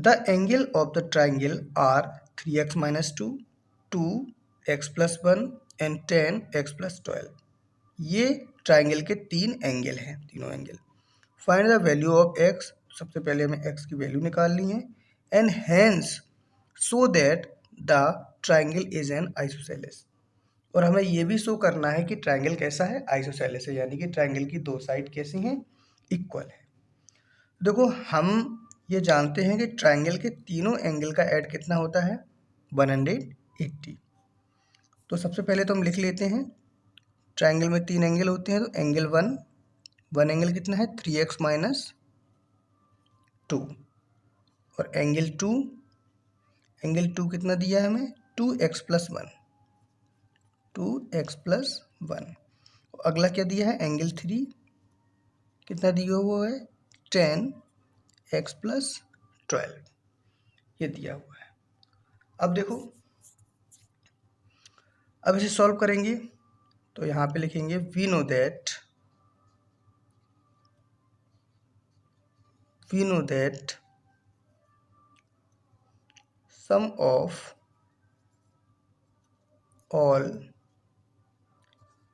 The angle of the triangle are 3x minus 2, 2x plus 1 and 10x plus 12। ये triangle के तीन angle हैं, तीनों angle. Find the value of x, सबसे पहले हमें x की वैल्यू निकालनी है। And hence so that the triangle is an isosceles, और हमें ये भी शो करना है कि ट्राइंगल कैसा है, आइसोसेलेस है, यानी कि ट्राइंगल की दो साइड कैसी हैं, इक्वल है। देखो हम ये जानते हैं कि ट्राइंगल के तीनों एंगल का ऐड कितना होता है, 180। तो सबसे पहले तो हम लिख लेते हैं, ट्राइंगल में तीन एंगल होते हैं, तो एंगल वन एंगल कितना है 3x माइनस 2, और एंगल टू कितना दिया है हमें 2x प्लस 1, 2x प्लस 1। अगला क्या दिया है एंगल 3, कितना दिया हुआ है 10x प्लस 12, ये दिया हुआ है। अब देखो, अब इसे सॉल्व करेंगे तो यहाँ पे लिखेंगे we know that sum of all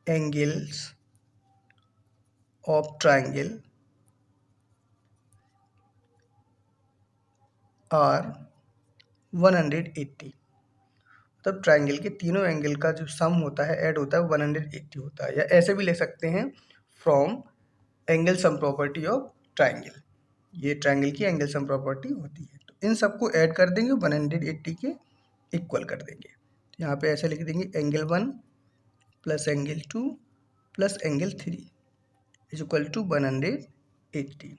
angles of triangle are 180। तब ट्राइंगल के तीनों एंगल का जो सम होता है, ऐड होता है, 180 होता है। या ऐसे भी ले सकते हैं, from angle sum property of triangle, ये ट्राइंगल की एंगल सम प्रॉपर्टी होती है। तो इन सबको ऐड कर देंगे, 180 के इक्वल कर देंगे। यहाँ पे ऐसे लिख देंगे angle 1 plus angle 2 plus angle 3 is equal to 180।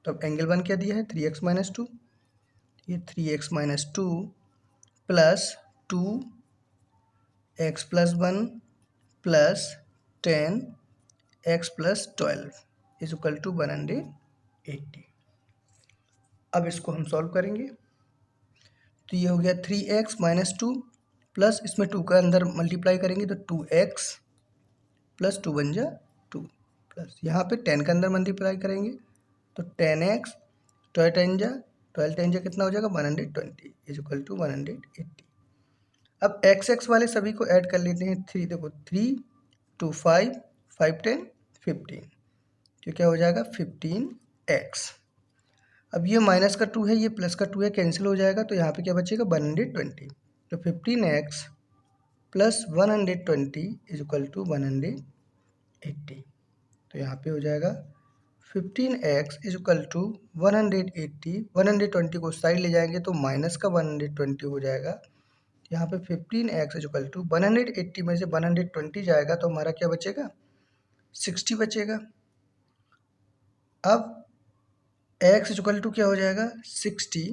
तो अब एंगल 1 क्या दिया है 3x माइनस 2, ये 3x minus 2 plus 2x plus 1 plus 10x plus 12 is equal to 180। अब इसको हम सॉल्व करेंगे, तो ये हो गया 3x माइनस 2 प्लस इसमें 2 का अंदर मल्टीप्लाई करेंगे तो 2x प्लस 2 बन जा 2, प्लस यहाँ पे 10 का अंदर मल्टीप्लाई करेंगे तो 10x, 12 10 जा कितना हो जाएगा 120 इज इक्वल टू 180। अब x वाले सभी को ऐड कर लेते हैं, 3 देखो 3 2 5 5 10 15, तो क्या हो जाएगा 15x। अब ये माइनस का 2 है, ये प्लस का 2 है, कैंसिल हो जाएगा, तो यहाँ पे क्या बचेगा 120। तो 15x plus 120 is equal to 180। तो यहाँ पे हो जाएगा 15x इज इक्वल टू 180, 120 को साइड ले जाएंगे तो माइनस का 120 हो जाएगा। यहाँ पे 15x इज इक्वल टू 180 में से 120 जाएगा तो हमारा क्या बचेगा 60 बचेगा। अब x इज इक्वल टू क्या हो जाएगा 60,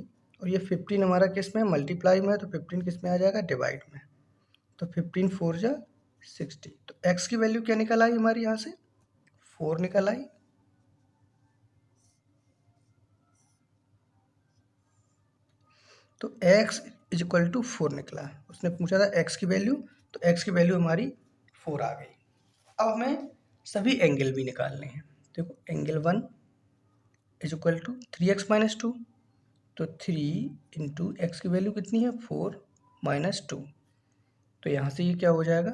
और ये 15 हमारा किस में मल्टीप्लाई में है, तो 15 किस में आ जाएगा डिवाइड में, तो 15 4 जा 60। तो x की वैल्यू क्या निकल आई हमारी, यहाँ से 4 निकल आई। तो x इज इक्वल टू 4 निकला, उसने पूछा था x की वैल्यू, तो x की वैल्यू हमारी 4 आ गई। अब हमें सभी एंगल भी निकालने हैं। देखो angle 1 is equal to 3x minus 2, तो 3 इंटू एक्स की वैल्यू कितनी है 4 माइनस 2, तो यहाँ से ये क्या हो जाएगा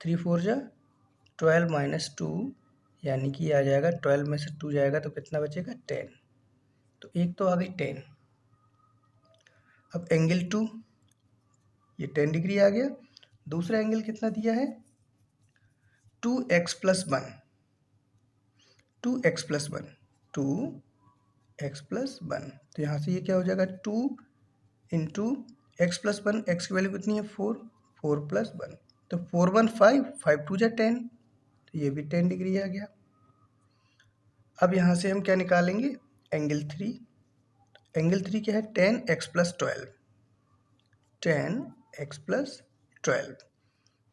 3 4 जा 12 माइनस 2, यानी कि आ जाएगा 12 में से 2 जाएगा तो कितना बचेगा 10, तो एक तो आ गई 10। अब एंगल 2, ये 10 डिग्री आ गया। दूसरा एंगल कितना दिया है 2x plus 1, 2x plus 1, 2x plus 1, तो यहाँ से ये क्या हो जाएगा 2 इंटू एक्स प्लस 1, एक्स की वैल्यू कितनी है 4, 4 प्लस 1, तो 4 1 5, 5 2 जा 10, तो ये भी 10 डिग्री आ गया। अब यहाँ से हम क्या निकालेंगे एंगल 3, एंगल 3 क्या है 10x प्लस 12, 10x प्लस 12,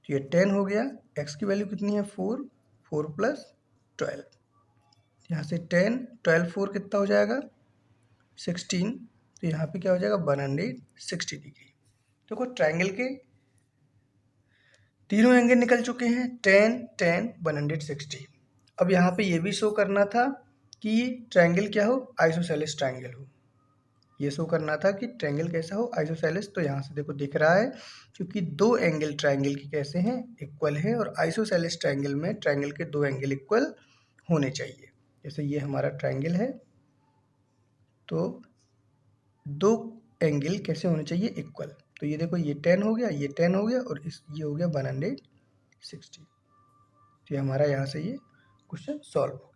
तो ये 10 हो गया, x की वैल्यू कितनी है 4, 4 प्लस 12, यहाँ से 10 12 4 कितना हो जाएगा 16, तो यहाँ पे क्या हो जाएगा 160 डिग्री। देखो ट्राइंगल के तीनों एंगल निकल चुके हैं 10 10 160। अब यहाँ पे ये भी शो करना था कि ट्राइंगल क्या हो आइसोसेलेस ट्राइंगल हो, ये शो करना था कि ट्रायंगल कैसा हो, आइसोसेलेस। तो यहाँ से देखो दिख रहा है, क्योंकि दो एंगल ट्रायंगल के कैसे हैं, इक्वल हैं, और आइसोसेलेस ट्रायंगल में ट्रायंगल के दो एंगल इक्वल होने चाहिए। जैसे ये हमारा ट्रायंगल है, तो दो एंगल कैसे होने चाहिए, इक्वल। तो ये देखो, ये 10 हो गया, ये 10 हो गया, और ये हो गया 160। तो ये हमारा यहाँ से ये क्वेश्चन सॉल्व हो